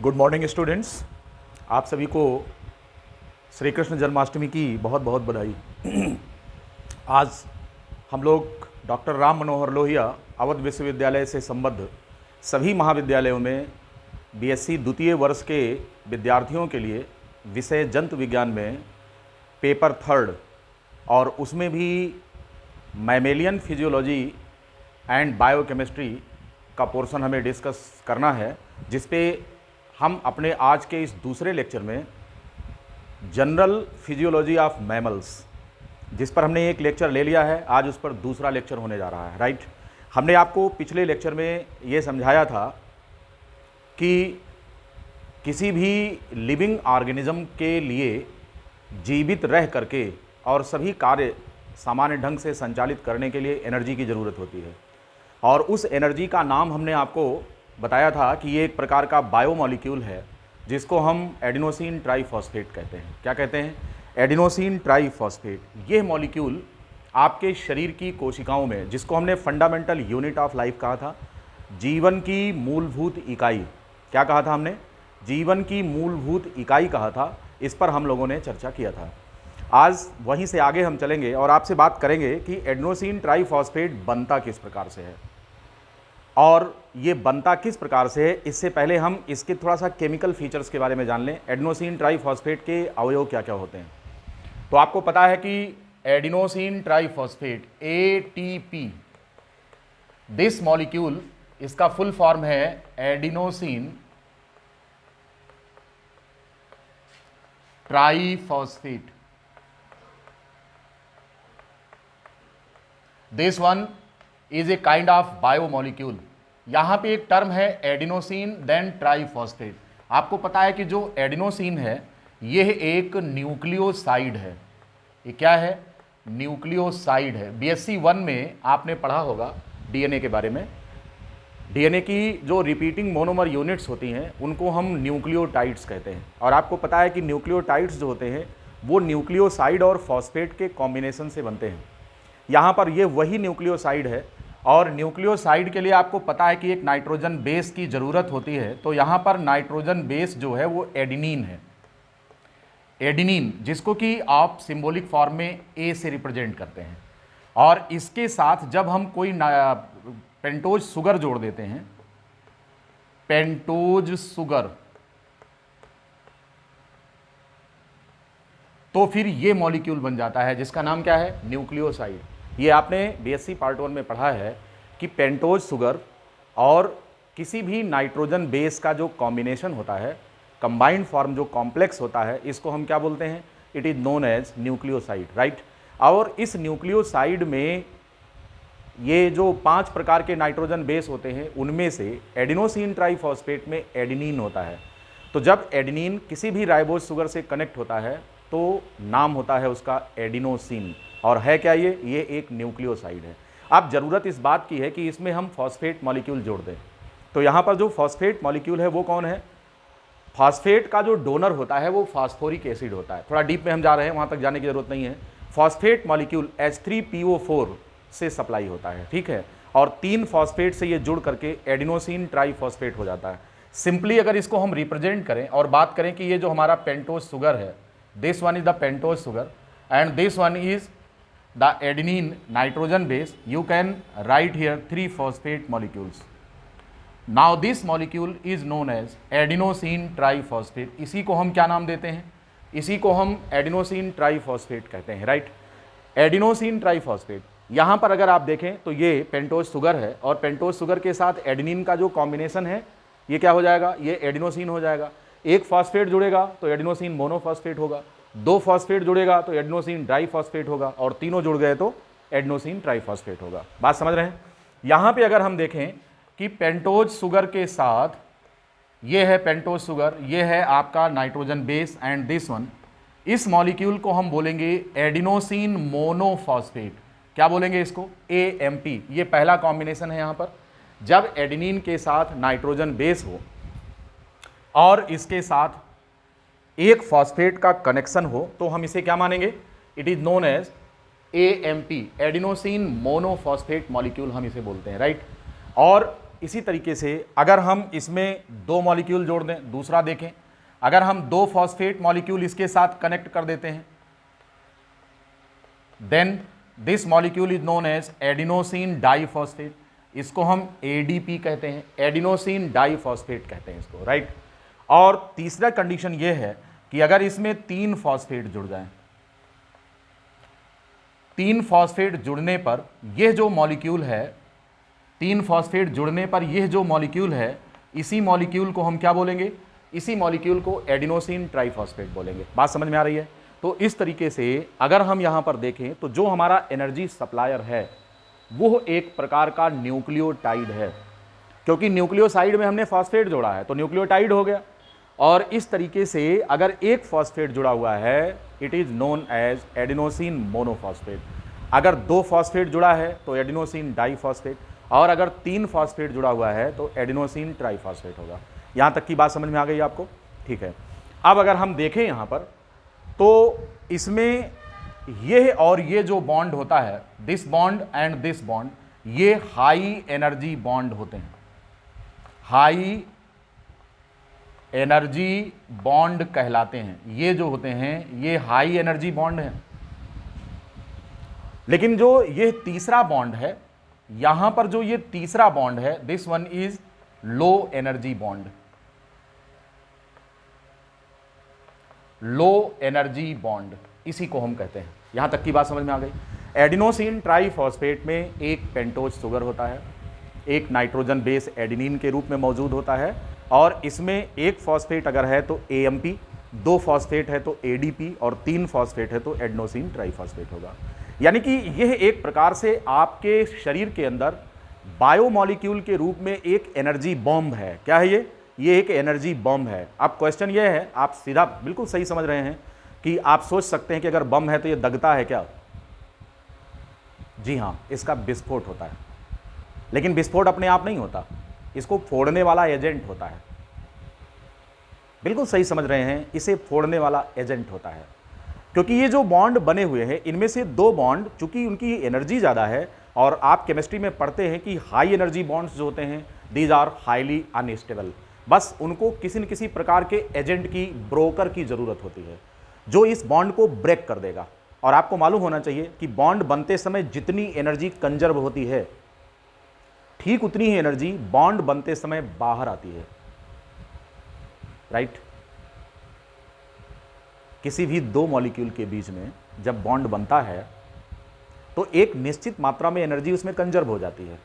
Good morning students. आप सभी को श्री कृष्ण जन्माष्टमी की बहुत बहुत बधाई। आज हम लोग डॉक्टर राम मनोहर लोहिया अवध विश्वविद्यालय से संबद्ध सभी महाविद्यालयों में बीएससी द्वितीय वर्ष के विद्यार्थियों के लिए विषय जंतु विज्ञान में पेपर थर्ड और उसमें भी मैमेलियन फिजियोलॉजी एंड बायोकेमिस्ट्री का पोर्शन हमें डिस्कस करना है, जिस पे हम अपने आज के इस दूसरे लेक्चर में जनरल फिजियोलॉजी ऑफ मैमल्स, जिस पर हमने एक लेक्चर ले लिया है, आज उस पर दूसरा लेक्चर होने जा रहा है। राइट। हमने आपको पिछले लेक्चर में ये समझाया था कि किसी भी लिविंग ऑर्गेनिज्म के लिए जीवित रह करके और सभी कार्य सामान्य ढंग से संचालित करने के लिए एनर्जी की ज़रूरत होती है, और उस एनर्जी का नाम हमने आपको बताया था कि ये एक प्रकार का बायोमॉलिक्यूल है जिसको हम एडिनोसिन ट्राइफॉस्फेट कहते हैं। क्या कहते हैं? Adenosine triphosphate. ये मॉलिक्यूल आपके शरीर की कोशिकाओं में, जिसको हमने फंडामेंटल यूनिट ऑफ लाइफ कहा था, जीवन की मूलभूत इकाई, क्या कहा था हमने? जीवन की मूलभूत इकाई कहा था। इस पर हम लोगों ने चर्चा किया था। आज वहीं से आगे हम चलेंगे और आपसे बात करेंगे कि एडिनोसिन ट्राइफॉस्फेट बनता किस प्रकार से है और ये बनता किस प्रकार से है। इससे पहले हम इसके थोड़ा सा केमिकल फीचर्स के बारे में जान लें। एडिनोसिन ट्राइफॉस्फेट के अवयव क्या क्या होते हैं। तो आपको पता है कि adenosine triphosphate ATP, this molecule, इसका फुल फॉर्म है adenosine triphosphate. This one is a kind of biomolecule. यहां पे एक टर्म है एडिनोसिन देन ट्राइफॉस्फेट। आपको पता है कि जो एडिनोसिन है यह एक न्यूक्लियोसाइड है। ये क्या है? न्यूक्लियोसाइड है। बीएससी 1 में आपने पढ़ा होगा डीएनए के बारे में। डीएनए की जो रिपीटिंग मोनोमर यूनिट्स होती हैं उनको हम न्यूक्लियोटाइड्स कहते हैं, और आपको पता है कि न्यूक्लियोटाइड्स जो होते हैं वो न्यूक्लियोसाइड और फॉस्फेट के कॉम्बिनेशन से बनते हैं। यहाँ पर ये वही न्यूक्लियोसाइड है, और न्यूक्लियोसाइड के लिए आपको पता है कि एक नाइट्रोजन बेस की ज़रूरत होती है। तो यहाँ पर नाइट्रोजन बेस जो है वो एडिनिन है। एडिनिन, जिसको कि आप सिंबॉलिक फॉर्म में ए से रिप्रेजेंट करते हैं, और इसके साथ जब हम कोई पेंटोज शुगर जोड़ देते हैं, पेंटोज शुगर, तो फिर ये मॉलिक्यूल बन जाता है जिसका नाम क्या है? न्यूक्लियोसाइड। ये आपने बीएससी पार्ट 1 में पढ़ा है कि पेंटोज शुगर और किसी भी नाइट्रोजन बेस का जो कॉम्बिनेशन होता है, कंबाइंड फॉर्म जो कॉम्प्लेक्स होता है, इसको हम क्या बोलते हैं? It is known as nucleoside. Right. और इस न्यूक्लियोसाइड में ये जो 5 प्रकार के नाइट्रोजन बेस होते हैं उनमें से एडिनोसिन ट्राइफॉस्फेट में एडिनिन होता है। तो जब एडिनिन किसी भी राइबोज शुगर से कनेक्ट होता है तो नाम होता है उसका एडिनोसिन। और है क्या ये एक न्यूक्लियोसाइड है। अब ज़रूरत इस बात की है कि इसमें हम फॉस्फेट मॉलिक्यूल जोड़ दें। तो यहाँ पर जो फॉस्फेट मॉलिक्यूल है वो कौन है? फॉस्फेट का जो डोनर होता है वो फास्फोरिक एसिड होता है। थोड़ा डीप में हम जा रहे हैं, वहाँ तक जाने की जरूरत नहीं है। फॉस्फेट मॉलिक्यूल H3PO4 से सप्लाई होता है, ठीक है, और 3 फॉस्फेट से ये जुड़ करके एडिनोसिन ट्राइफॉस्फेट हो जाता है। सिंपली अगर इसको हम रिप्रेजेंट करें और बात करें कि ये जो हमारा पेंटोज शुगर है, this one is the pentose sugar and this one is the adenine nitrogen base, you can write here 3 phosphate molecules. Now this molecule is known as adenosine triphosphate. इसी को हम क्या नाम देते हैं? इसी को हम एडिनोसिन ट्राइफॉस्फेट कहते हैं। राइट। एडिनोसिन ट्राइफॉस्फेट, यहाँ पर अगर आप देखें तो ये पेंटोज शुगर है, और पेंटोज शुगर के साथ एडेनिन का जो कॉम्बिनेशन है ये क्या हो जाएगा? ये एडिनोसिन हो जाएगा। एक फॉस्फेट जुड़ेगा तो एडिनोसिन मोनोफॉस्फेट होगा, 2 फॉस्फेट जुड़ेगा तो एडिनोसिन डाइफॉस्फेट होगा, और तीनों जुड़ गए तो एडिनोसिन ट्राइफॉस्फेट होगा। बात समझ रहे हैं? यहाँ पे अगर हम देखें कि पेंटोज शुगर के साथ ये है पेंटोज शुगर, ये है आपका nitrogen base and this one, इस मॉलिक्यूल को हम बोलेंगे एडिनोसिन मोनोफॉस्फेट। क्या बोलेंगे इसको? AMP। ये पहला कॉम्बिनेशन है। यहाँ पर जब एडिनिन के साथ नाइट्रोजन बेस हो और इसके साथ एक फॉस्फेट का कनेक्शन हो तो हम इसे क्या मानेंगे? It is known as AMP, adenosine monophosphate molecule हम इसे बोलते हैं। राइट। और इसी तरीके से अगर हम इसमें 2 मॉलिक्यूल जोड़ दें, दूसरा देखें, अगर हम 2 फॉस्फेट मॉलिक्यूल इसके साथ कनेक्ट कर देते हैं, then this molecule is known as adenosine diphosphate. इसको हम एडीपी कहते हैं, एडिनोसिन डाइफॉस्फेट कहते हैं इसको, राइट। और तीसरा कंडीशन यह है कि अगर इसमें 3 फॉस्फेट जुड़ जाएं, 3 फॉस्फेट जुड़ने पर यह जो मॉलिक्यूल है, 3 फॉस्फेट जुड़ने पर यह जो मॉलिक्यूल है, इसी मॉलिक्यूल को हम क्या बोलेंगे? इसी मॉलिक्यूल को एडिनोसिन ट्राइफॉस्फेट बोलेंगे। बात समझ में आ रही है? तो इस तरीके से अगर हम यहां पर देखें तो जो हमारा एनर्जी सप्लायर है वो एक प्रकार का न्यूक्लियोटाइड है, क्योंकि न्यूक्लियोसाइड में हमने फॉस्फेट जोड़ा है तो न्यूक्लियोटाइड हो गया। और इस तरीके से अगर एक फॉस्फेट जुड़ा हुआ है, it is known as adenosine monophosphate. अगर 2 फॉस्फेट जुड़ा है तो एडिनोसिन डाइफॉस्फेट, और अगर 3 फॉस्फेट जुड़ा हुआ है तो एडिनोसिन ट्राइफॉस्फेट होगा। यहां तक की बात समझ में आ गई आपको? ठीक है। अब अगर हम देखें यहां पर तो इसमें ये और ये जो बॉन्ड होता है, this bond and this bond, ये हाई एनर्जी बॉन्ड होते हैं, हाई एनर्जी बॉन्ड कहलाते हैं। ये जो होते हैं ये हाई एनर्जी बॉन्ड हैं। लेकिन जो ये तीसरा बॉन्ड है, यहां पर जो ये तीसरा बॉन्ड है, this one is low energy bond, low energy bond, इसी को हम कहते हैं। यहां तक की बात समझ में आ गई? एडिनोसिन ट्राइफॉस्फेट में एक पेंटोज शुगर होता है, एक नाइट्रोजन बेस एडिनिन के रूप में मौजूद होता है, और इसमें एक फॉस्फेट अगर है तो एएमपी, 2 फॉस्फेट है तो एडीपी, और 3 फॉस्फेट है तो एडिनोसिन ट्राइफॉस्फेट होगा। यानी कि यह एक प्रकार से आपके शरीर के अंदर बायोमॉलिक्यूल के रूप में एक एनर्जी बॉम्ब है। क्या है ये एक एनर्जी बम है। अब क्वेश्चन ये है, आप सीधा बिल्कुल सही समझ रहे हैं कि आप सोच सकते हैं कि अगर बम है तो ये दगता है क्या? जी हां, इसका विस्फोट होता है, लेकिन विस्फोट अपने आप नहीं होता, इसको फोड़ने वाला एजेंट होता है। बिल्कुल सही समझ रहे हैं, इसे फोड़ने वाला एजेंट होता है, क्योंकि ये जो बॉन्ड बने हुए हैं इनमें से 2 बॉन्ड, चूंकि उनकी एनर्जी ज़्यादा है, और आप केमिस्ट्री में पढ़ते हैं कि हाई एनर्जी बॉन्ड्स जो होते हैं दीज आर हाईली अनस्टेबल। बस उनको किसी न किसी प्रकार के एजेंट की, ब्रोकर की ज़रूरत होती है जो इस बॉन्ड को ब्रेक कर देगा। और आपको मालूम होना चाहिए कि बॉन्ड बनते समय जितनी एनर्जी कंजर्व होती है, ठीक उतनी ही एनर्जी बॉन्ड बनते समय बाहर आती है, राइट। किसी भी 2 मॉलिक्यूल के बीच में जब बॉन्ड बनता है तो एक निश्चित मात्रा में एनर्जी उसमें कंजर्व हो जाती है,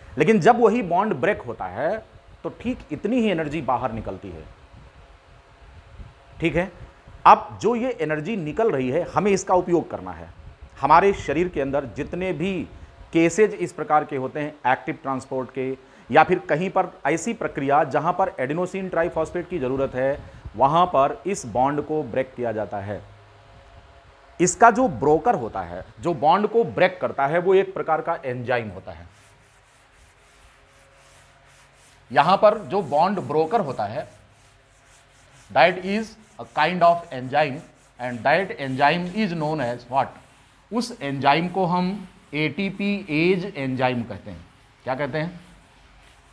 लेकिन जब वही बॉन्ड ब्रेक होता है तो ठीक इतनी ही एनर्जी बाहर निकलती है। ठीक है, अब जो ये एनर्जी निकल रही है हमें इसका उपयोग करना है। हमारे शरीर के अंदर जितने भी केसेज इस प्रकार के होते हैं, एक्टिव ट्रांसपोर्ट के, या फिर कहीं पर ऐसी प्रक्रिया जहां पर एडिनोसिन ट्राइफॉस्फेट की जरूरत है, वहां पर इस बॉन्ड को ब्रेक किया जाता है। इसका जो ब्रोकर होता है, जो बॉन्ड को ब्रेक करता है, वो एक प्रकार का एंजाइम होता है। यहां पर जो बॉन्ड ब्रोकर होता है, that is a kind of enzyme, and that enzyme is known as what? उस एंजाइम को हम एटीपी एज एंजाइम कहते हैं। क्या कहते हैं?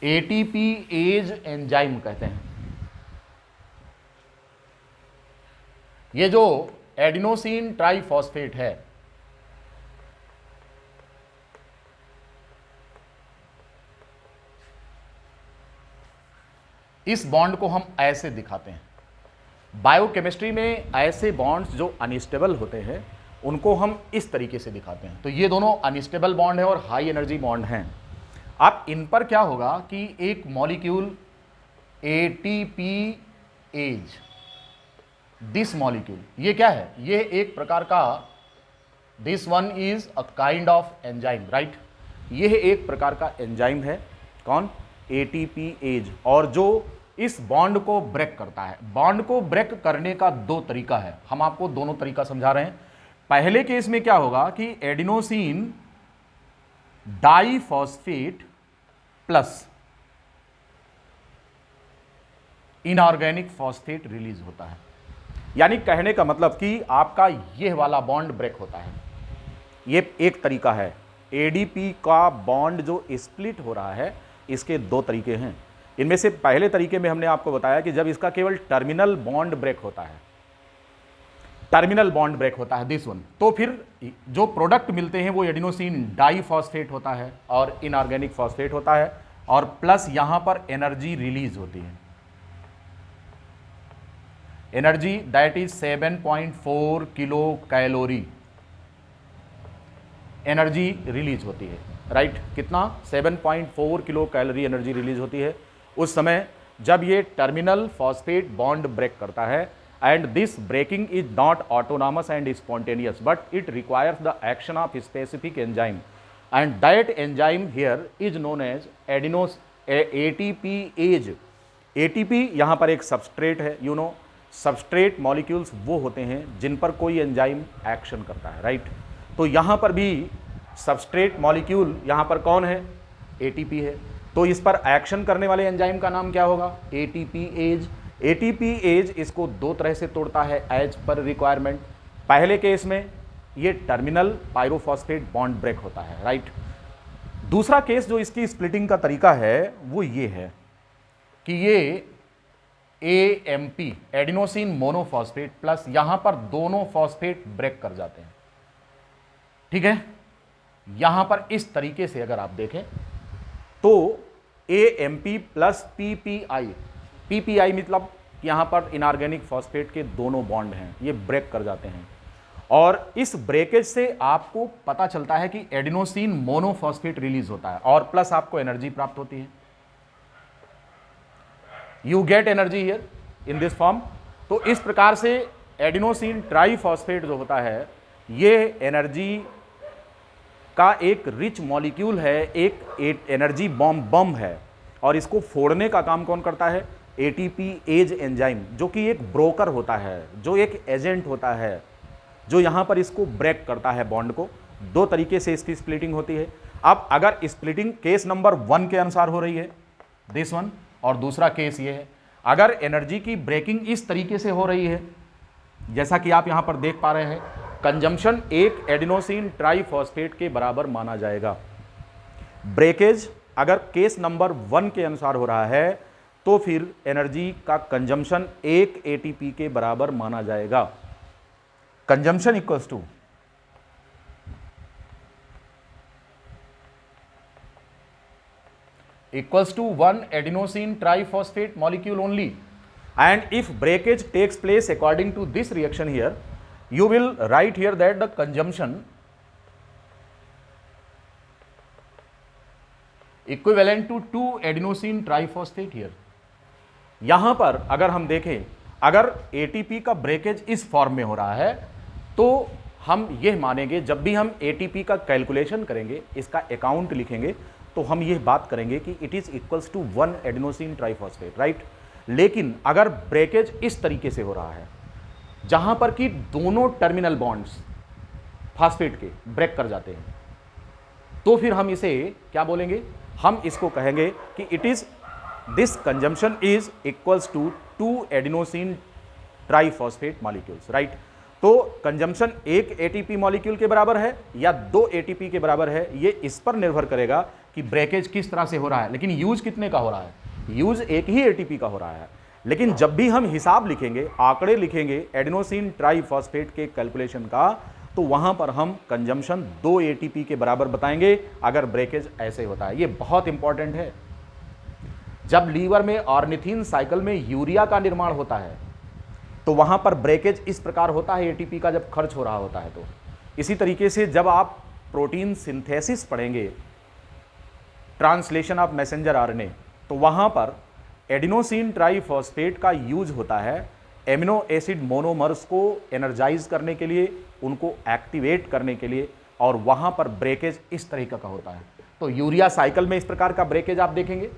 एटीपी एज एंजाइम कहते हैं। ये जो एडिनोसिन ट्राइफॉस्फेट है, इस बॉन्ड को हम ऐसे दिखाते हैं। बायोकेमिस्ट्री में ऐसे बॉन्ड्स जो अनस्टेबल होते हैं उनको हम इस तरीके से दिखाते हैं। तो ये दोनों अनस्टेबल बॉन्ड है और हाई एनर्जी बॉन्ड हैं। अब इन पर क्या होगा कि एक molecule ATPase, this molecule, ये क्या है? ये एक प्रकार का, this one is a kind of enzyme, right. यह एक प्रकार का एंजाइम है। कौन? ATPase. और जो इस बॉन्ड को ब्रेक करता है। बॉन्ड को ब्रेक करने का 2 तरीका है, हम आपको दोनों तरीका समझा रहे हैं। पहले केस में क्या होगा कि adenosine diphosphate plus inorganic phosphate release होता है। यानी कहने का मतलब कि आपका यह वाला बॉन्ड ब्रेक होता है। यह एक तरीका है। एडीपी का बॉन्ड जो स्प्लिट हो रहा है इसके दो तरीके हैं। इनमें से पहले तरीके में हमने आपको बताया कि जब इसका केवल टर्मिनल बॉन्ड ब्रेक होता है, टर्मिनल बॉन्ड ब्रेक होता है दिस वन, तो फिर जो प्रोडक्ट मिलते हैं वो एडिनोसिन डाइफॉस्फेट होता है और इनऑर्गेनिक फॉस्फेट होता है, और प्लस यहां पर एनर्जी रिलीज होती है, energy that is 7.4 kilo calorie energy release होती है, राइट। कितना? 7.4 किलो कैलोरी एनर्जी रिलीज होती है उस समय जब ये टर्मिनल फॉस्फेट बॉन्ड ब्रेक करता है। And this breaking is not autonomous and spontaneous but it requires the action of specific enzyme, and that enzyme here is known as adenosine ATPase. ATP यहां पर एक सबस्ट्रेट है, you know substrate molecules वो होते हैं जिन पर कोई enzyme action करता है, राइट। तो यहां पर भी सबस्ट्रेट मॉलिक्यूल यहां पर कौन है? एटीपी है। तो इस पर एक्शन करने वाले एंजाइम का नाम क्या होगा? एटीपीएज। एटीपीएज इसको दो तरह से तोड़ता है एज पर रिक्वायरमेंट। पहले केस में ये टर्मिनल पायरोफॉस्फेट बॉन्ड ब्रेक होता है, राइट। दूसरा केस जो इसकी स्प्लिटिंग का तरीका है वो ये है कि ये एएमपी एडिनोसिन मोनोफॉस्फेट प्लस यहां पर दोनों फॉस्फेट ब्रेक कर जाते हैं, ठीक है। यहां पर इस तरीके से अगर आप देखें तो एएमपी प्लस पीपीआई, पीपीआई मतलब यहां पर इनऑर्गेनिक फॉस्फेट के दोनों बॉन्ड हैं, ये ब्रेक कर जाते हैं, और इस ब्रेकेज से आपको पता चलता है कि एडिनोसिन मोनोफॉस्फेट रिलीज होता है और प्लस आपको एनर्जी प्राप्त होती है। You get energy here in this form. तो इस प्रकार से एडिनोसिन ट्राइफॉस्फेट जो होता है ये एनर्जी का एक रिच मॉलिक्यूल है, एक एनर्जी बम है, और इसको फोड़ने का काम कौन करता है? एटीपीएज एंजाइम, जो कि एक ब्रोकर होता है, जो एक एजेंट होता है, जो यहां पर इसको ब्रेक करता है बॉन्ड को। दो तरीके से इसकी स्प्लिटिंग होती है। अब अगर स्प्लिटिंग केस नंबर 1 के अनुसार हो रही है दिस वन, और दूसरा केस ये है अगर एनर्जी की ब्रेकिंग इस तरीके से हो रही है जैसा कि आप यहां पर देख पा रहे हैं, कंजम्पशन एक एडिनोसिन ट्राइफॉस्फेट के बराबर माना जाएगा। ब्रेकेज अगर केस नंबर 1 के अनुसार हो रहा है तो फिर एनर्जी का कंजम्पशन एक एटीपी के बराबर माना जाएगा। Consumption equals to one adenosine triphosphate molecule only, and if breakage takes place according to this reaction here, you will write here that the consumption equivalent to 2 adenosine triphosphate here। यहां पर अगर हम देखें, अगर एटीपी का breakage इस form में हो रहा है तो हम यह मानेंगे, जब भी हम एटीपी का कैलकुलेशन करेंगे, इसका अकाउंट लिखेंगे, तो हम यह बात करेंगे कि it is equals to 1 adenosine triphosphate, right. लेकिन अगर ब्रेकेज इस तरीके से हो रहा है जहां पर कि दोनों टर्मिनल बॉन्ड्स फास्फेट के ब्रेक कर जाते हैं, तो फिर हम इसे क्या बोलेंगे? हम इसको कहेंगे कि it is this consumption is equals to 2 adenosine triphosphate molecules, right. तो कंजम्पशन एक एटीपी मॉलिक्यूल के बराबर है या 2 एटीपी के बराबर है, ये इस पर निर्भर करेगा कि ब्रेकेज किस तरह से हो रहा है। लेकिन यूज कितने का हो रहा है? यूज एक ही एटीपी का हो रहा है। लेकिन जब भी हम हिसाब लिखेंगे, आंकड़े लिखेंगे एडिनोसिन ट्राइफॉस्फेट के कैलकुलेशन का, तो वहां पर हम कंजम्पशन 2 एटीपी के बराबर बताएंगे अगर ब्रेकेज ऐसे होता है। ये बहुत इंपॉर्टेंट है। जब लीवर में ऑर्निथिन साइकिल में यूरिया का निर्माण होता है तो वहां पर ब्रेकेज इस प्रकार होता है एटीपी का जब खर्च हो रहा होता है। तो इसी तरीके से जब आप प्रोटीन सिंथेसिस पढ़ेंगे, ट्रांसलेशन ऑफ मैसेंजर आरएनए, तो वहां पर एडिनोसिन ट्राइफॉस्फेट का यूज होता है एमिनो एसिड मोनोमर्स को एनर्जाइज करने के लिए, उनको एक्टिवेट करने के लिए, और वहां पर ब्रेकेज इस तरीके का होता है। तो यूरिया साइकिल में इस प्रकार का ब्रेकेज आप देखेंगे,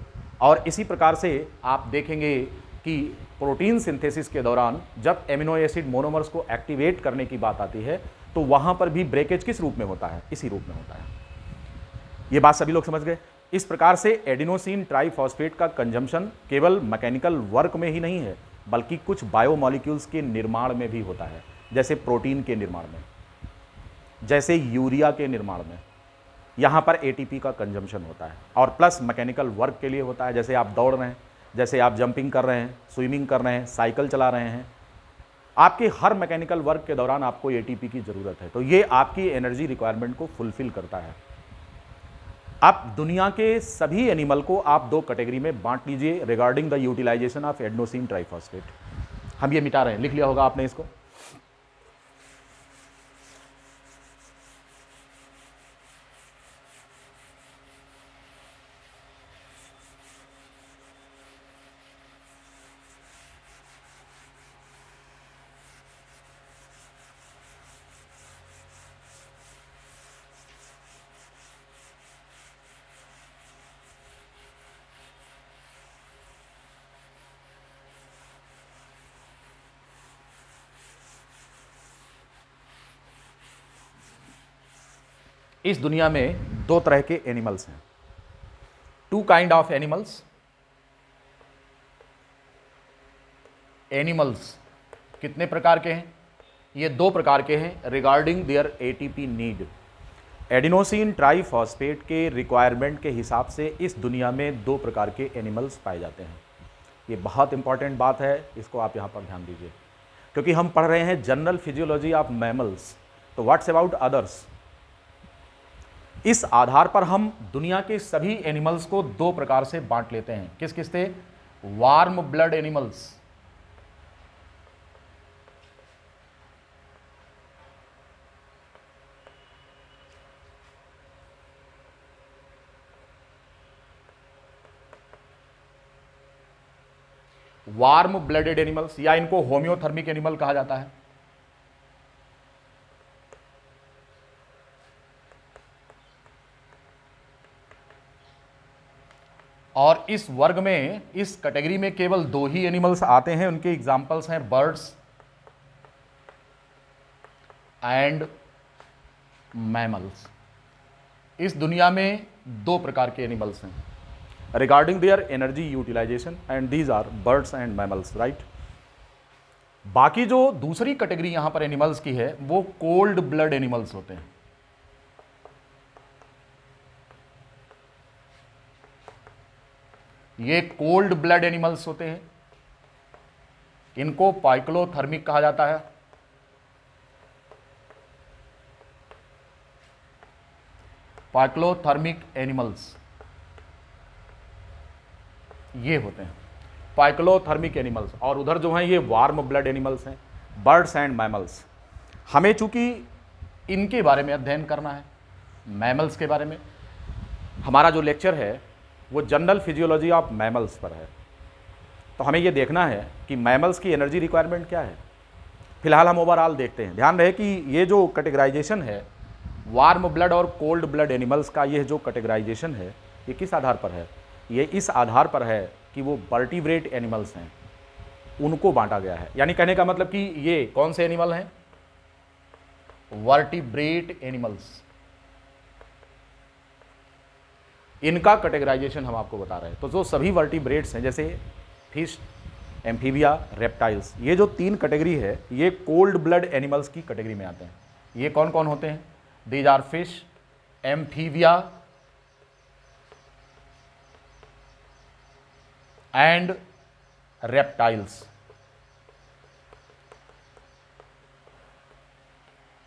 और इसी प्रकार से आप देखेंगे कि प्रोटीन सिंथेसिस के दौरान जब एमिनो एसिड मोनोमर्स को एक्टिवेट करने की बात आती है तो वहां पर भी ब्रेकेज किस रूप में होता है? इसी रूप में होता है। ये बात सभी लोग समझ गए? इस प्रकार से एडिनोसिन ट्राइफॉस्फेट का कंजम्पशन केवल मैकेनिकल वर्क में ही नहीं है, बल्कि कुछ बायोमॉलिक्यूल्स के निर्माण में भी होता है, जैसे प्रोटीन के निर्माण में, जैसे यूरिया के निर्माण में। यहाँ पर एटीपी का कंजम्पशन होता है, और प्लस मैकेनिकल वर्क के लिए होता है, जैसे आप दौड़ रहे हैं, जैसे आप जंपिंग कर रहे हैं, स्विमिंग कर रहे हैं, साइकिल चला रहे हैं, आपके हर मैकेनिकल वर्क के दौरान आपको एटीपी की ज़रूरत है। तो ये आपकी एनर्जी रिक्वायरमेंट को फुलफिल करता है। अब दुनिया के सभी एनिमल को आप दो कैटेगरी में बांट लीजिए regarding the utilization of adenosine triphosphate. हम ये मिटा रहे हैं, लिख लिया होगा आपने इसको। इस दुनिया में दो तरह के एनिमल्स हैं, two kind of animals. Animals कितने प्रकार के हैं? ये दो प्रकार के हैं regarding their ATP need. Adenosine triphosphate के रिक्वायरमेंट के हिसाब से इस दुनिया में दो प्रकार के एनिमल्स पाए जाते हैं। ये बहुत इंपॉर्टेंट बात है, इसको आप यहाँ पर ध्यान दीजिए, क्योंकि हम पढ़ रहे हैं जनरल फिजियोलॉजी ऑफ मैमल्स, तो व्हाट्स अबाउट अदर्स। इस आधार पर हम दुनिया के सभी एनिमल्स को दो प्रकार से बांट लेते हैं। किस किस थे? Warm blood animals, warm blooded animals, या इनको होम्योथर्मिक एनिमल कहा जाता है। और इस वर्ग में, इस कैटेगरी में केवल दो ही एनिमल्स आते हैं, उनके एग्जाम्पल्स हैं बर्ड्स एंड मैमल्स। इस दुनिया में दो प्रकार के एनिमल्स हैं regarding their energy utilization, and these are birds and mammals, right. बाकी जो दूसरी कैटेगरी यहां पर एनिमल्स की है वो कोल्ड ब्लड एनिमल्स होते हैं। ये कोल्ड ब्लड एनिमल्स होते हैं, इनको पाइक्लोथर्मिक कहा जाता है। पाइक्लोथर्मिक एनिमल्स ये होते हैं पाइक्लोथर्मिक एनिमल्स, और उधर जो हैं ये वार्म ब्लड एनिमल्स हैं, बर्ड्स एंड मैमल्स। हमें चूंकि इनके बारे में अध्ययन करना है, मैमल्स के बारे में, हमारा जो लेक्चर है वो जनरल फिजियोलॉजी ऑफ मैमल्स पर है, तो हमें ये देखना है कि मैमल्स की एनर्जी रिक्वायरमेंट क्या है। फिलहाल हम ओवरऑल देखते हैं। ध्यान रहे कि ये जो कैटेगराइजेशन है वार्म ब्लड और कोल्ड ब्लड एनिमल्स का, ये जो कैटेगराइजेशन है ये किस आधार पर है? ये इस आधार पर है कि वो वर्टिब्रेट एनिमल्स हैं, उनको बांटा गया है। यानी कहने का मतलब कि ये कौन से एनिमल हैं? वर्टिब्रेट एनिमल्स, इनका कैटेगराइजेशन हम आपको बता रहे हैं। तो जो सभी वर्टिब्रेट्स हैं जैसे फिश, एम्फीबिया, रेप्टाइल्स, ये जो तीन कैटेगरी है ये कोल्ड ब्लड एनिमल्स की कैटेगरी में आते हैं। ये कौन कौन होते हैं? These are fish, amphibia and reptiles.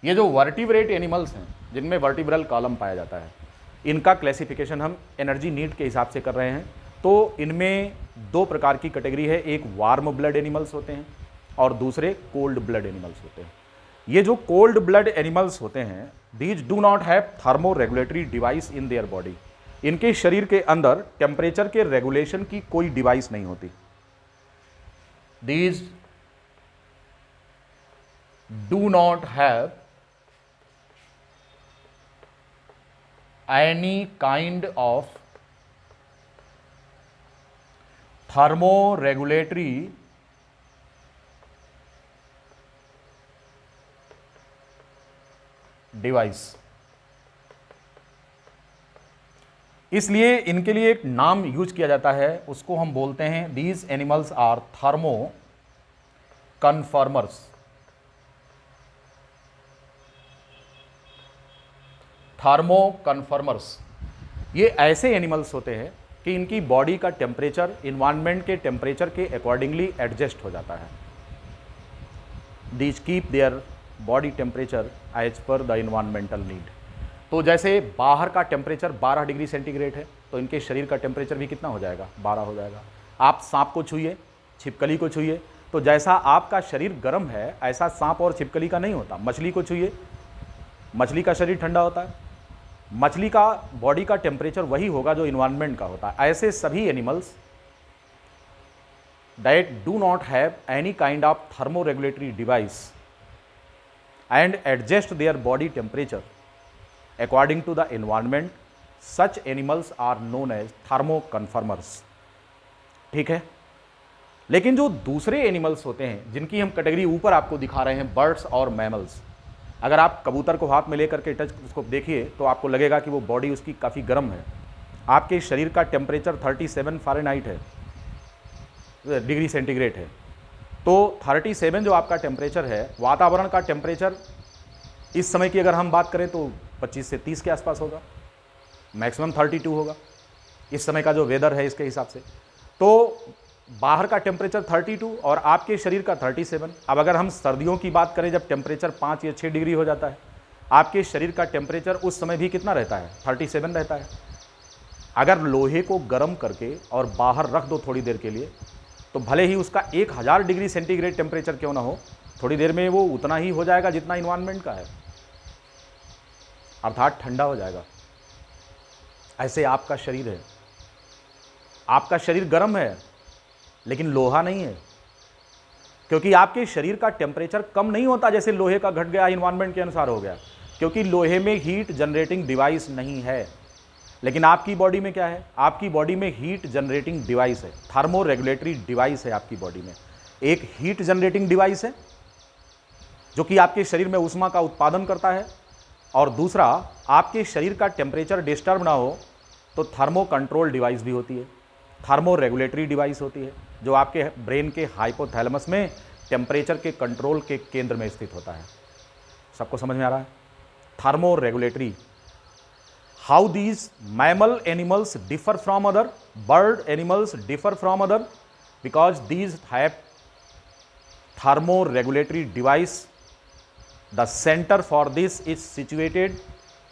ये जो वर्टिब्रेट एनिमल्स हैं जिनमें वर्टिब्रल कॉलम पाया जाता है, इनका क्लासिफिकेशन हम एनर्जी नीड के हिसाब से कर रहे हैं। तो इनमें दो प्रकार की कैटेगरी है, एक वार्म ब्लड एनिमल्स होते हैं और दूसरे कोल्ड ब्लड एनिमल्स होते हैं। ये जो कोल्ड ब्लड एनिमल्स होते हैं, these do not have thermo regulatory device in their body. इनके शरीर के अंदर टेम्परेचर के रेगुलेशन की कोई डिवाइस नहीं होती। These do not have any kind of thermoregulatory device। इसलिए इनके लिए एक नाम यूज किया जाता है, उसको हम बोलते हैं these animals are thermoconformers। Thermoconformers, ये ऐसे एनिमल्स होते हैं कि इनकी बॉडी का टेम्परेचर इन्वायरमेंट के टेम्परेचर के अकॉर्डिंगली एडजस्ट हो जाता है। These keep their body temperature as per the environmental need. तो जैसे बाहर का टेम्परेचर 12 डिग्री सेंटीग्रेड है, तो इनके शरीर का टेम्परेचर भी कितना हो जाएगा, 12 हो जाएगा। आप सांप को छूइए, छिपकली को छूइए, तो जैसा आपका शरीर गर्म है ऐसा सांप और छिपकली का नहीं होता। मछली को छूइए, मछली का शरीर ठंडा होता है, मछली का बॉडी का टेम्परेचर वही होगा जो इन्वायरमेंट का होता है। ऐसे सभी animals that do not have any kind of thermoregulatory device and adjust their body temperature according to the environment, such animals are known as thermoconformers. ठीक है, लेकिन जो दूसरे एनिमल्स होते हैं जिनकी हम कैटेगरी ऊपर आपको दिखा रहे हैं, बर्ड्स और मैमल्स, अगर आप कबूतर को हाथ में लेकर के टच उसको देखिए तो आपको लगेगा कि वो बॉडी उसकी काफ़ी गर्म है। आपके शरीर का टेम्परेचर 37 फ़ारेनहाइट है, डिग्री सेंटीग्रेड है। तो 37 जो आपका टेम्परेचर है, वातावरण का टेम्परेचर इस समय की अगर हम बात करें तो 25 से 30 के आसपास होगा, मैक्सिमम 32 होगा इस समय का जो वेदर है इसके हिसाब से। तो बाहर का टेम्परेचर 32 और आपके शरीर का 37। अब अगर हम सर्दियों की बात करें जब टेम्परेचर 5 या 6 डिग्री हो जाता है, आपके शरीर का टेम्परेचर उस समय भी कितना रहता है, 37 रहता है। अगर लोहे को गर्म करके और बाहर रख दो थोड़ी देर के लिए, तो भले ही उसका 1000 डिग्री सेंटीग्रेड टेम्परेचर क्यों ना हो, थोड़ी देर में वो उतना ही हो जाएगा जितना इन्वायरमेंट का है, अर्थात ठंडा हो जाएगा। ऐसे आपका शरीर है, आपका शरीर गर्म है लेकिन लोहा नहीं है, क्योंकि आपके शरीर का टेम्परेचर कम नहीं होता जैसे लोहे का घट गया इन्वायरमेंट के अनुसार हो गया, क्योंकि लोहे में हीट जनरेटिंग डिवाइस नहीं है। लेकिन आपकी बॉडी में क्या है, आपकी बॉडी में हीट जनरेटिंग डिवाइस है, थर्मो रेगुलेटरी डिवाइस है आपकी बॉडी में। एक हीट जनरेटिंग डिवाइस है जो कि आपके शरीर में ऊष्मा का उत्पादन करता है, और दूसरा आपके शरीर का टेम्परेचर डिस्टर्ब ना हो तो थर्मो कंट्रोल डिवाइस भी होती है, थर्मो रेगुलेटरी डिवाइस होती है, जो आपके ब्रेन के हाइपोथैलेमस में टेम्परेचर के कंट्रोल के केंद्र में स्थित होता है। सबको समझ में आ रहा है? Thermo regulatory. How these mammal animals differ from other, bird animals differ from other because these have thermo regulatory device. The center for this is situated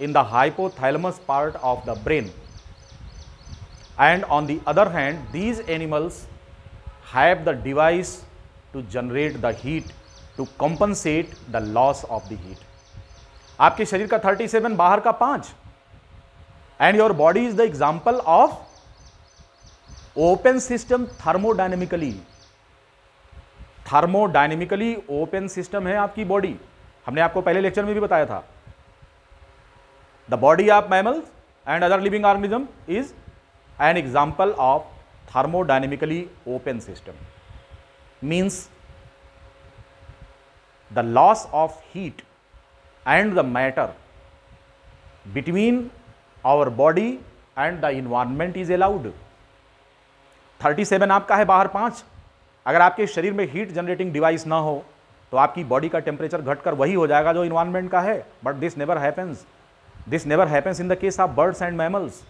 in the hypothalamus part of the brain, and on the other hand these animals have the device to generate the heat to compensate the loss of the heat. आपके शरीर का 37, बाहर का 5, and your body is the example of open system thermodynamically. Thermodynamically open system है आपकी body. हमने आपको पहले लेक्चर में भी बताया था, the body of mammals and other living organism is an example of thermodynamically open system. Means the loss of heat and the matter between our body and the environment is allowed. 37 आपका है, बाहर 5। अगर आपके शरीर में heat generating device ना हो तो आपकी बॉडी का टेम्परेचर घटकर वही हो जाएगा जो इन्वायरमेंट का है। But this never happens in the case of birds and mammals.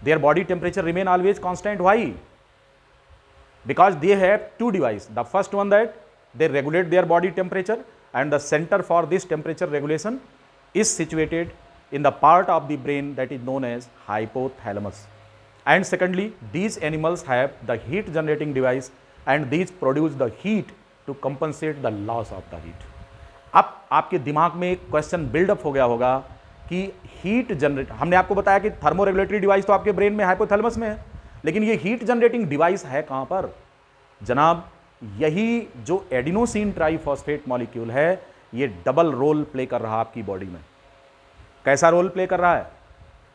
Their body temperature remain always constant. Why? Because they have two device. The first one that they regulate their body temperature and the center for this temperature regulation is situated in the part of the brain that is known as hypothalamus. And secondly, these animals have the heat generating device and these produce the heat to compensate the loss of the heat. अब आपके दिमाग में एक question buildup हो गया होगा कि heat generate, हमने आपको बताया कि थर्मो रेगुलेटरी डिवाइस तो आपके ब्रेन में हाइपोथैलेमस में है, लेकिन ये हीट जनरेटिंग डिवाइस है कहां पर? जनाब, यही जो एडिनोसिन ट्राइफॉस्फेट मॉलिक्यूल है, ये डबल रोल प्ले कर रहा है आपकी बॉडी में। कैसा रोल प्ले कर रहा है?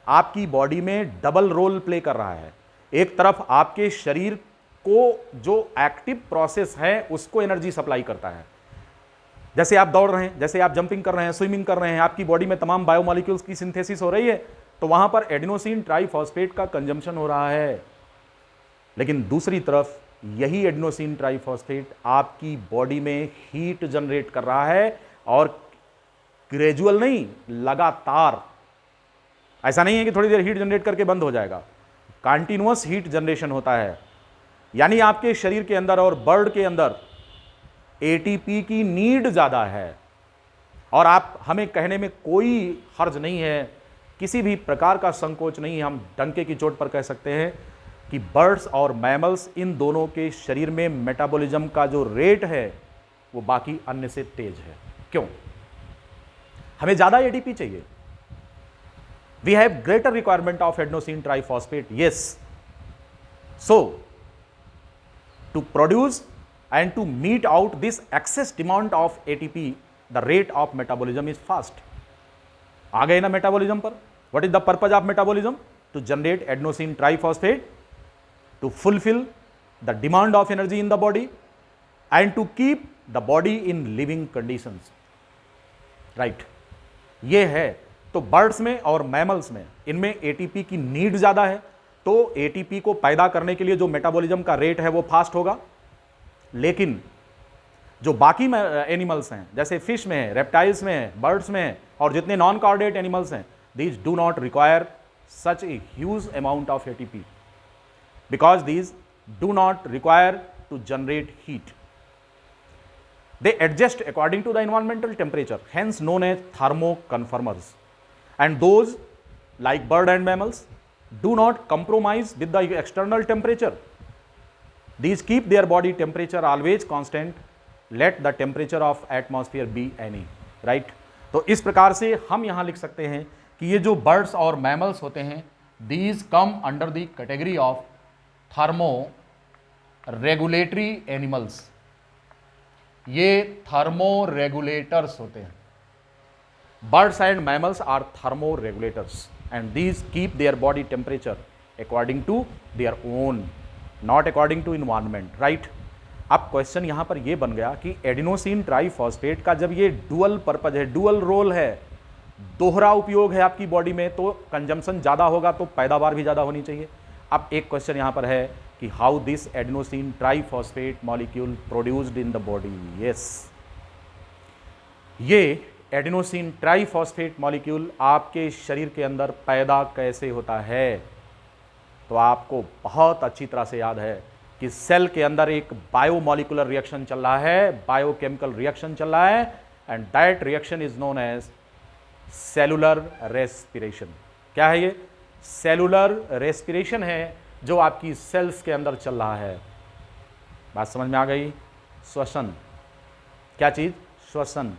आपकी बॉडी में डबल रोल प्ले कर रहा है। एक तरफ आपके शरीर को जो एक्टिव प्रोसेस है उसको एनर्जी सप्लाई करता है, जैसे आप दौड़ रहे हैं, जैसे आप जंपिंग कर रहे हैं, स्विमिंग कर रहे हैं, आपकी बॉडी में तमाम बायोमॉलिक्यूल्स की सिंथेसिस हो रही है, तो वहां पर एडिनोसिन ट्राइफॉस्फेट का कंजम्पशन हो रहा है। लेकिन दूसरी तरफ यही एडिनोसिन ट्राइफॉस्फेट आपकी बॉडी में हीट जनरेट कर रहा है, और ग्रेजुअल नहीं, लगातार ऐसा नहीं है कि थोड़ी देर हीट जनरेट करके बंद हो जाएगा, कंटिन्यूअस हीट जनरेशन होता है। यानी आपके शरीर के अंदर और बर्ड के अंदर एटीपी की नीड ज़्यादा है। और आप हमें कहने में कोई हर्ज नहीं है, किसी भी प्रकार का संकोच नहीं है, हम डंके की चोट पर कह सकते हैं कि बर्ड्स और मैमल्स इन दोनों के शरीर में मेटाबॉलिज्म का जो रेट है वो बाकी अन्य से तेज है। क्यों? हमें ज़्यादा एटीपी चाहिए। We have greater requirement of adenosine triphosphate, yes. So to produce and to meet out this excess demand of ATP, the rate of metabolism is fast. आ गए ना मेटाबॉलिज्म पर? What is the purpose of metabolism? To generate adenosine triphosphate, to fulfill the demand of energy in the body and to keep the body in living conditions. Right? ये है। तो birds में और mammals में इनमें ATP की need ज्यादा है, तो एटीपी को पैदा करने के लिए जो मेटाबॉलिज्म का रेट है वो फास्ट होगा। लेकिन जो बाकी एनिमल्स हैं, जैसे फिश में है, रेप्टाइल्स में है, बर्ड्स में है, और जितने नॉन कार्डेट एनिमल्स हैं, these do not require such a huge amount of ATP because these do not require to generate heat. They adjust according to the environmental temperature, hence known as thermoconformers, and those like bird and mammals do not compromise with the external temperature. These keep their body temperature always constant, let the temperature of atmosphere be any, right? तो इस प्रकार से हम यहां लिख सकते हैं कि ये जो बर्ड्स और मैमल्स होते हैं, these come under the category of thermoregulatory animals. ये थर्मो रेगुलेटर्स होते हैं। Birds and mammals are thermoregulators and these keep their body temperature according to their own, not according to environment, right? अब question यहां पर यह बन गया कि एडिनोसिन ट्राइफॉस्फेट का जब ये डुअल पर्पज है, डुअल रोल है, दोहरा उपयोग है आपकी बॉडी में, तो कंजम्पशन ज़्यादा होगा तो पैदावार भी ज़्यादा होनी चाहिए। अब एक क्वेश्चन यहां पर है कि how this adenosine triphosphate molecule produced in the body. Yes, ये एडिनोसिन ट्राइफॉस्फेट मॉलिक्यूल आपके शरीर के अंदर पैदा कैसे होता है? तो आपको बहुत अच्छी तरह से याद है कि सेल के अंदर एक बायोमोलिकुलर रिएक्शन चल रहा है, बायोकेमिकल रिएक्शन चल रहा है, and that reaction is known as cellular respiration. क्या है ये? सेलुलर रेस्पिरेशन है जो आपकी सेल्स के अंदर चल रहा है। बात समझ में आ गई? श्वसन, क्या चीज? श्वसन,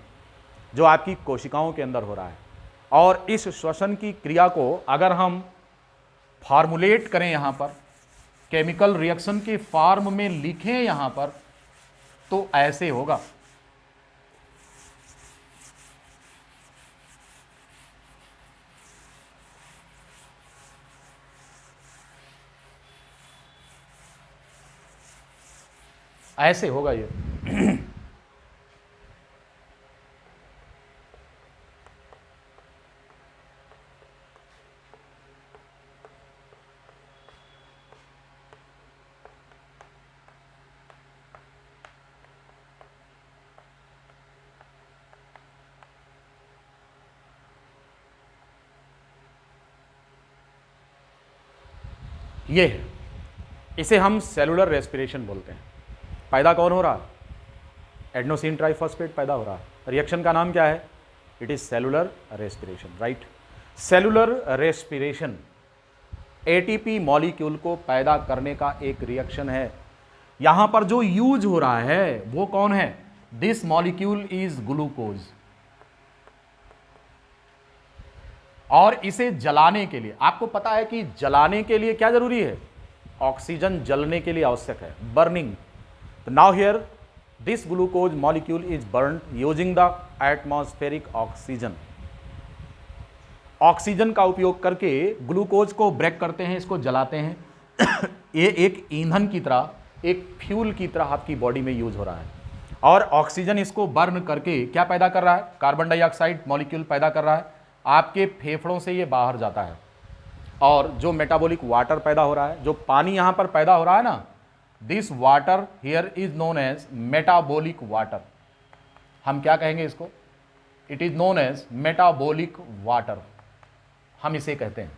जो आपकी कोशिकाओं के अंदर हो रहा है। और इस श्वसन की क्रिया को अगर हम फॉर्मुलेट करें, यहां पर केमिकल रिएक्शन के फॉर्म में लिखें यहां पर, तो ऐसे होगा। ऐसे होगा ये। ये है, इसे हम सेलुलर रेस्पिरेशन बोलते हैं। पैदा कौन हो रहा? एडिनोसिन ट्राइफॉस्फेट पैदा हो रहा। रिएक्शन का नाम क्या है? It is cellular respiration, right? Cellular respiration ATP molecule को पैदा करने का एक रिएक्शन है। यहां पर जो यूज हो रहा है वो कौन है? This molecule is glucose. और इसे जलाने के लिए, आपको पता है कि जलाने के लिए क्या जरूरी है? ऑक्सीजन जलने के लिए आवश्यक है, बर्निंग। तो now here this glucose molecule is burn using the atmospheric oxygen. Oxygen का उपयोग करके ग्लूकोज को ब्रेक करते हैं, इसको जलाते हैं। ये एक ईंधन की तरह, एक फ्यूल की तरह आपकी बॉडी में यूज हो रहा है। और ऑक्सीजन इसको बर्न करके क्या पैदा कर रहा है? कार्बन डाइऑक्साइड मॉलिक्यूल पैदा कर रहा है। आपके फेफड़ों से ये बाहर जाता है, और जो मेटाबॉलिक वाटर पैदा हो रहा है, जो पानी यहां पर पैदा हो रहा है ना, this water here is known as metabolic water. हम क्या कहेंगे इसको? It is known as metabolic water. हम इसे कहते हैं।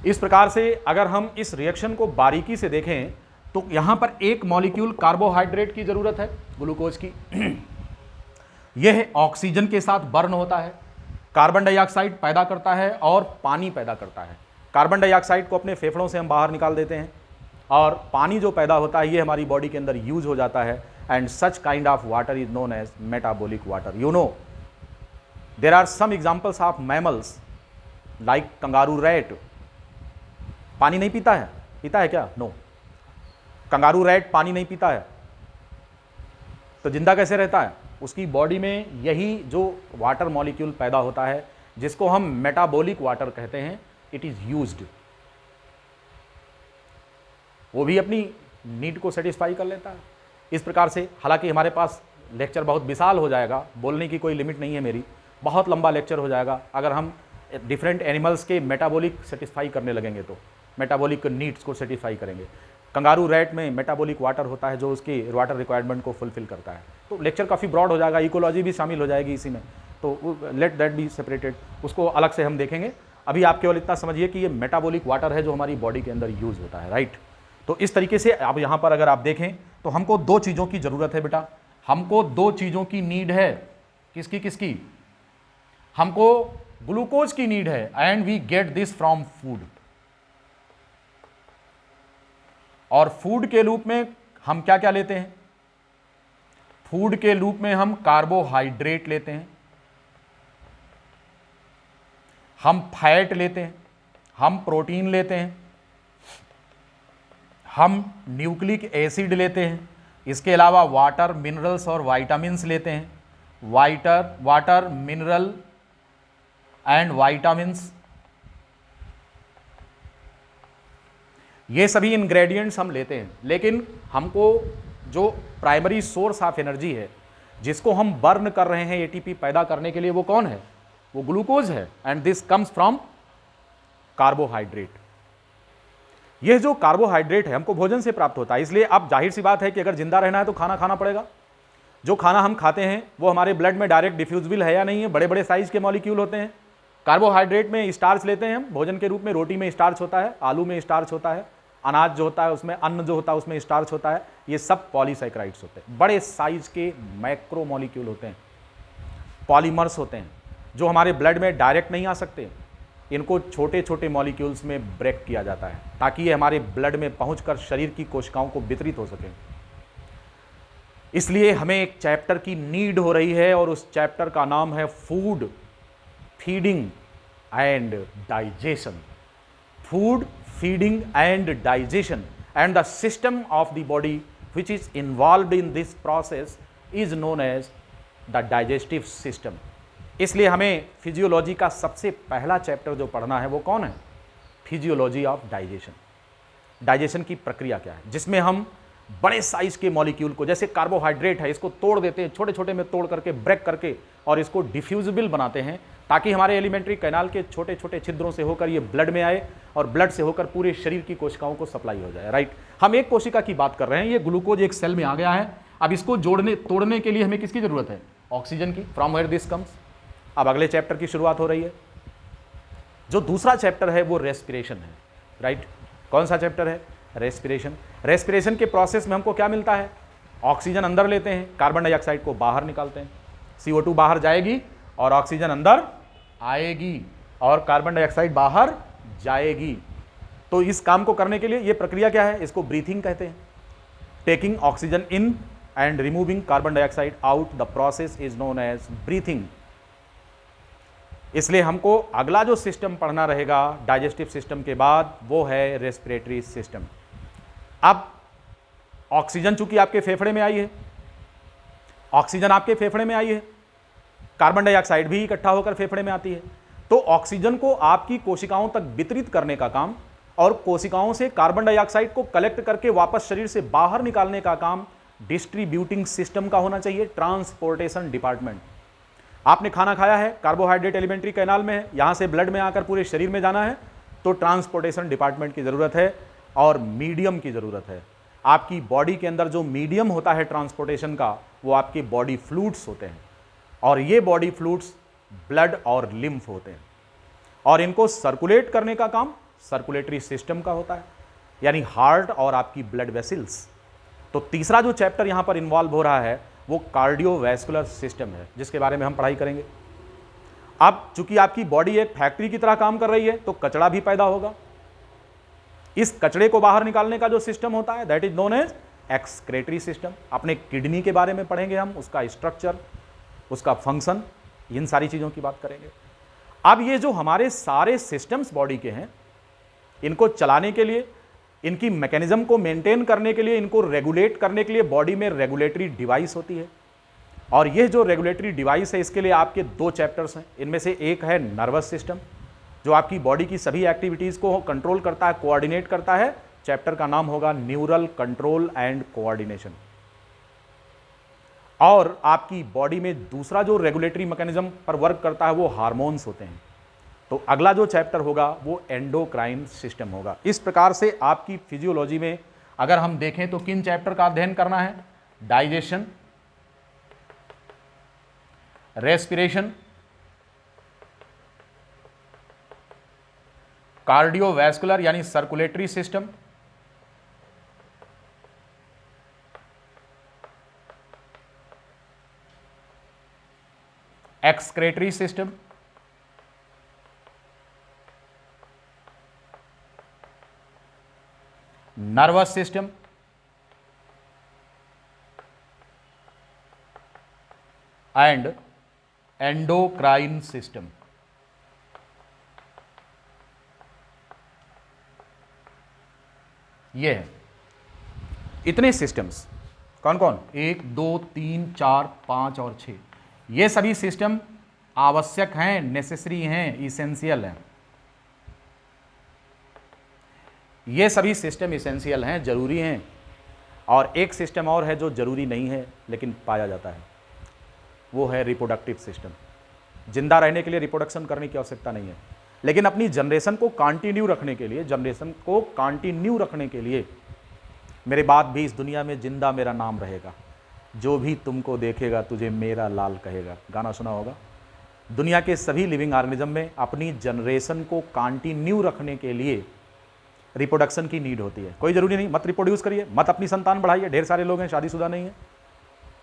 इस प्रकार से अगर हम इस रिएक्शन को बारीकी से देखें तो यहां पर एक मॉलिक्यूल कार्बोहाइड्रेट की जरूरत है, ग्लूकोज की। यह ऑक्सीजन के साथ बर्न होता है, कार्बन डाइऑक्साइड पैदा करता है और पानी पैदा करता है। कार्बन डाइऑक्साइड को अपने फेफड़ों से हम बाहर निकाल देते हैं और पानी जो पैदा होता है ये हमारी बॉडी के अंदर यूज हो जाता है। And such kind of water is known as metabolic water. You know there are some examples of mammals like kangaroo rat. पानी नहीं पीता है, पीता है क्या? नो। कंगारू रैट पानी नहीं पीता है तो जिंदा कैसे रहता है? उसकी बॉडी में यही जो वाटर मॉलिक्यूल पैदा होता है जिसको हम मेटाबॉलिक वाटर कहते हैं, इट इज यूज्ड। वो भी अपनी नीड को सेटिस्फाई कर लेता है। इस प्रकार से हालांकि हमारे पास लेक्चर बहुत विशाल हो जाएगा, बोलने की कोई लिमिट नहीं है मेरी, बहुत लंबा लेक्चर हो जाएगा अगर हम डिफरेंट एनिमल्स के मेटाबॉलिक सेटिस्फाई करने लगेंगे तो मेटाबॉलिक नीड्स को सेटिस्फाई करेंगे। कंगारू रैट में मेटाबॉलिक वाटर होता है जो उसकी वाटर रिक्वायरमेंट को फुलफिल करता है। तो लेक्चर काफ़ी ब्रॉड हो जाएगा, इकोलॉजी भी शामिल हो जाएगी इसी में, तो लेट दैट बी सेपरेटेड, उसको अलग से हम देखेंगे। अभी आप केवल इतना समझिए कि ये मेटाबॉलिक वाटर है जो हमारी बॉडी के अंदर यूज होता है, राइट। तो इस तरीके से अब यहाँ पर अगर आप देखें तो हमको दो चीज़ों की ज़रूरत है बेटा, हमको दो चीज़ों की नीड है। किसकी किसकी? हमको ग्लूकोज की नीड है and we get this from food. और फूड के रूप में हम क्या क्या लेते हैं? फूड के रूप में हम कार्बोहाइड्रेट लेते हैं, हम फैट लेते हैं, हम प्रोटीन लेते हैं, हम न्यूक्लिक एसिड लेते हैं, इसके अलावा वाटर, मिनरल्स और वाइटामिन्स लेते हैं। वाटर, मिनरल एंड वाइटामिन्स, ये सभी इंग्रेडिएंट्स हम लेते हैं। लेकिन हमको जो प्राइमरी सोर्स ऑफ एनर्जी है जिसको हम बर्न कर रहे हैं एटीपी पैदा करने के लिए, वो कौन है? वो ग्लूकोज है। And this comes from carbohydrate. यह जो कार्बोहाइड्रेट है हमको भोजन से प्राप्त होता है, इसलिए अब जाहिर सी बात है कि अगर जिंदा रहना है तो खाना खाना पड़ेगा। जो खाना हम खाते हैं वो हमारे ब्लड में डायरेक्ट डिफ्यूजिबल है या नहीं है? बड़े बड़े साइज के मॉलिक्यूल होते हैं। कार्बोहाइड्रेट में स्टार्च लेते हैं हम भोजन के रूप में, रोटी में स्टार्च होता है, आलू में स्टार्च होता है, अनाज जो होता है उसमें, अन्न जो होता है उसमें स्टार्च होता है। ये सब पॉलीसैकेराइड्स होते हैं, बड़े साइज के मैक्रो मॉलिक्यूल होते हैं, पॉलीमर्स होते हैं जो हमारे ब्लड में डायरेक्ट नहीं आ सकते। इनको छोटे छोटे मॉलिक्यूल्स में ब्रेक किया जाता है ताकि ये हमारे ब्लड में पहुंचकर शरीर की कोशिकाओं को वितरित हो सके। इसलिए हमें एक चैप्टर की नीड हो रही है और उस चैप्टर का नाम है food, feeding and digestion. Food, feeding and digestion, and the system of the body which is involved in this process is known as the digestive system। इसलिए हमें फिजियोलॉजी का सबसे पहला चैप्टर जो पढ़ना है वो कौन है? Physiology of digestion. डाइजेशन की प्रक्रिया क्या है, जिसमें हम बड़े साइज के मॉलिक्यूल को, जैसे कार्बोहाइड्रेट है, इसको तोड़ देते हैं, छोटे छोटे में तोड़ करके, ब्रेक करके, और इसको डिफ्यूजिबल बनाते हैं ताकि हमारे एलिमेंट्री कैनाल के छोटे छोटे छिद्रों से होकर ये ब्लड में आए और ब्लड से होकर पूरे शरीर की कोशिकाओं को सप्लाई हो जाए, राइट। हम एक कोशिका की बात कर रहे हैं, ये ग्लूकोज एक सेल में आ गया है। अब इसको तोड़ने के लिए हमें किसकी जरूरत है? ऑक्सीजन की। From where this comes. अब अगले चैप्टर की शुरुआत हो रही है। जो दूसरा चैप्टर है वो रेस्पिरेशन है, राइट। कौन सा चैप्टर है? रेस्पिरेशन। रेस्पिरेशन के प्रोसेस में हमको क्या मिलता है? ऑक्सीजन अंदर लेते हैं, कार्बन डाइऑक्साइड को बाहर निकालते हैं। CO2 बाहर जाएगी और ऑक्सीजन अंदर आएगी और कार्बन डाइऑक्साइड बाहर जाएगी। तो इस काम को करने के लिए ये प्रक्रिया क्या है? इसको ब्रीथिंग कहते हैं। Taking oxygen in and removing carbon dioxide out, the process is known as breathing. इसलिए हमको अगला जो सिस्टम पढ़ना रहेगा डाइजेस्टिव सिस्टम के बाद वो है रेस्पिरेटरी सिस्टम। अब ऑक्सीजन चूंकि आपके फेफड़े में आई है, ऑक्सीजन आपके फेफड़े में आई है, कार्बन डाइऑक्साइड भी इकट्ठा होकर फेफड़े में आती है। तो ऑक्सीजन को आपकी कोशिकाओं तक वितरित करने का काम और कोशिकाओं से कार्बन डाइऑक्साइड को कलेक्ट करके वापस शरीर से बाहर निकालने का काम डिस्ट्रीब्यूटिंग सिस्टम का होना चाहिए, ट्रांसपोर्टेशन डिपार्टमेंट। आपने खाना खाया है, कार्बोहाइड्रेट एलिमेंट्री कैनाल में है, यहां से ब्लड में आकर पूरे शरीर में जाना है, तो ट्रांसपोर्टेशन डिपार्टमेंट की जरूरत है और मीडियम की जरूरत है। आपकी बॉडी के अंदर जो मीडियम होता है ट्रांसपोर्टेशन का, वो आपके बॉडी फ्लूइड्स होते हैं और ये बॉडी फ्लूइड्स ब्लड और लिम्फ होते हैं। और इनको सर्कुलेट करने का काम सर्कुलेटरी सिस्टम का होता है, यानी हार्ट और आपकी ब्लड वेसल्स। तो तीसरा जो चैप्टर यहां पर इन्वॉल्व हो रहा है वो कार्डियोवैस्कुलर सिस्टम है, जिसके बारे में हम पढ़ाई करेंगे। अब चूंकि आपकी बॉडी एक फैक्ट्री की तरह काम कर रही है, तो कचरा भी पैदा होगा। इस कचरे को बाहर निकालने का जो सिस्टम होता है that is known as excretory system. अपने किडनी के बारे में पढ़ेंगे हम, उसका स्ट्रक्चर, उसका फंक्शन, इन सारी चीजों की बात करेंगे। अब ये जो हमारे सारे सिस्टम्स बॉडी के हैं, इनको चलाने के लिए, इनकी मैकेनिज्म को मेंटेन करने के लिए, इनको रेगुलेट करने के लिए बॉडी में रेगुलेटरी डिवाइस होती है। और यह जो रेगुलेटरी डिवाइस है, इसके लिए आपके दो चैप्टर्स हैं। इनमें से एक है नर्वस सिस्टम, जो आपकी बॉडी की सभी एक्टिविटीज को कंट्रोल करता है, कोऑर्डिनेट करता है। चैप्टर का नाम होगा न्यूरल कंट्रोल एंड कोऑर्डिनेशन। और आपकी बॉडी में दूसरा जो रेगुलेटरी मैकेनिज्म पर वर्क करता है वो हार्मोन्स होते हैं। तो अगला जो चैप्टर होगा वो एंडोक्राइन सिस्टम होगा। इस प्रकार से आपकी फिजियोलॉजी में अगर हम देखें तो किन चैप्टर का अध्ययन करना है? डाइजेशन, रेस्पिरेशन, कार्डियोवैस्कुलर यानी circulatory system, excretory system, nervous system, and endocrine system. ये है इतने सिस्टम्स। कौन कौन? 1 2 3 4 5 और 6। ये सभी सिस्टम आवश्यक हैं, नेसेसरी हैं, इसेंशियल हैं। ये सभी सिस्टम इसेंशियल हैं, जरूरी हैं। और एक सिस्टम और है जो जरूरी नहीं है लेकिन पाया जाता है, वो है रिप्रोडक्टिव सिस्टम। जिंदा रहने के लिए रिप्रोडक्शन करने की आवश्यकता नहीं है, लेकिन अपनी जनरेशन को कंटिन्यू रखने के लिए मेरे बाद भी इस दुनिया में जिंदा मेरा नाम रहेगा, जो भी तुमको देखेगा तुझे मेरा लाल कहेगा। गाना सुना होगा। दुनिया के सभी लिविंग ऑर्गेनिज्म में अपनी जनरेशन को कंटिन्यू रखने के लिए रिप्रोडक्शन की नीड होती है। कोई जरूरी नहीं मत रिप्रोड्यूस करिए, मत अपनी संतान बढ़ाइए। ढेर सारे लोग हैं शादीशुदा नहीं है,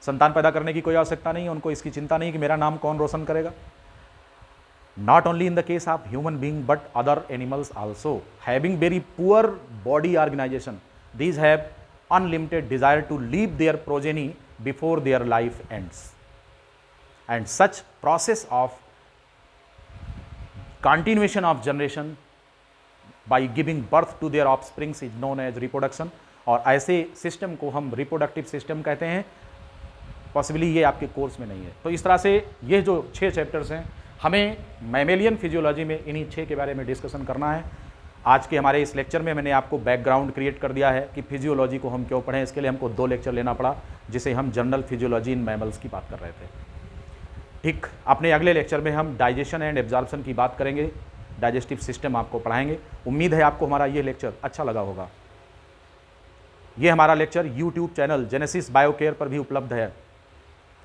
संतान पैदा करने की कोई आवश्यकता नहीं है, उनको इसकी चिंता नहीं कि मेरा नाम कौन रोशन करेगा। Not only in the case of human being but other animals also having very poor body organization, these have unlimited desire to leave their progeny before their life ends, and such process of continuation of generation by giving birth to their offspring is known as reproduction। और ऐसे system को हम reproductive system कहते हैं। Possibly ये आपके course में नहीं है। तो इस तरह से ये जो 6 चैप्टर्स हैं, हमें मैमेलियन फिजियोलॉजी में इन्हीं 6 के बारे में डिस्कशन करना है। आज के हमारे इस लेक्चर में मैंने आपको बैकग्राउंड क्रिएट कर दिया है कि फिजियोलॉजी को हम क्यों पढ़ें। इसके लिए हमको 2 लेक्चर लेना पड़ा, जिसे हम जनरल फिजियोलॉजी इन मैमल्स की बात कर रहे थे। ठीक, अपने अगले लेक्चर में हम डाइजेशन एंड एब्जॉर्प्शन की बात करेंगे, डाइजेस्टिव सिस्टम आपको पढ़ाएंगे। उम्मीद है आपको हमारा ये लेक्चर अच्छा लगा होगा। ये हमारा lecture YouTube channel Genesis Biocare पर भी उपलब्ध है।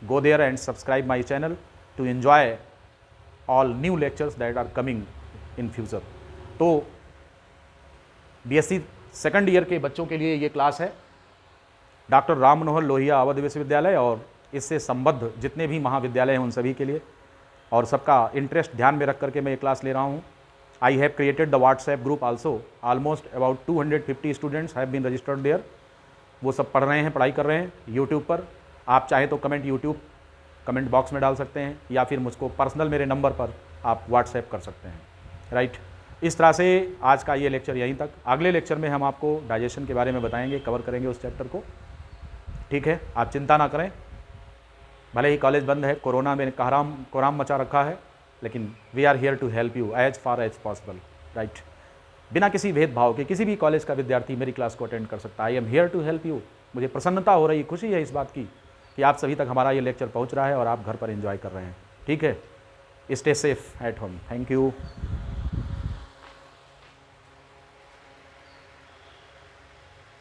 Go there and subscribe my channel to enjoy all new lectures that are coming in future. तो बीएससी सेकंड ईयर के बच्चों के लिए ये क्लास है। डॉक्टर राम मनोहर लोहिया अवध विश्वविद्यालय और इससे संबद्ध जितने भी महाविद्यालय हैं उन सभी के लिए, और सबका इंटरेस्ट ध्यान में रख करके मैं ये क्लास ले रहा हूँ। I have created the WhatsApp group also. Almost about 250 students have been registered there. वो सब पढ़ रहे हैं, पढ़ाई कर रहे हैं यूट्यूब पर। आप चाहे तो कमेंट यूट्यूब कमेंट बॉक्स में डाल सकते हैं, या फिर मुझको पर्सनल मेरे नंबर पर आप व्हाट्सएप कर सकते हैं। राइट, इस तरह से आज का ये लेक्चर यहीं तक। अगले लेक्चर में हम आपको डाइजेशन के बारे में बताएंगे, कवर करेंगे उस चैप्टर को। ठीक है, आप चिंता ना करें। भले ही कॉलेज बंद है, कोरोना में कोराम मचा रखा है, लेकिन we are here to help you as far as possible. Right, बिना किसी भेदभाव के किसी भी कॉलेज का विद्यार्थी मेरी क्लास को अटेंड कर सकता है। I am here to help you. मुझे प्रसन्नता हो रही, खुशी है इस बात की कि आप सभी तक हमारा ये लेक्चर पहुंच रहा है और आप घर पर एंजॉय कर रहे हैं। ठीक है, stay safe at home. Thank you.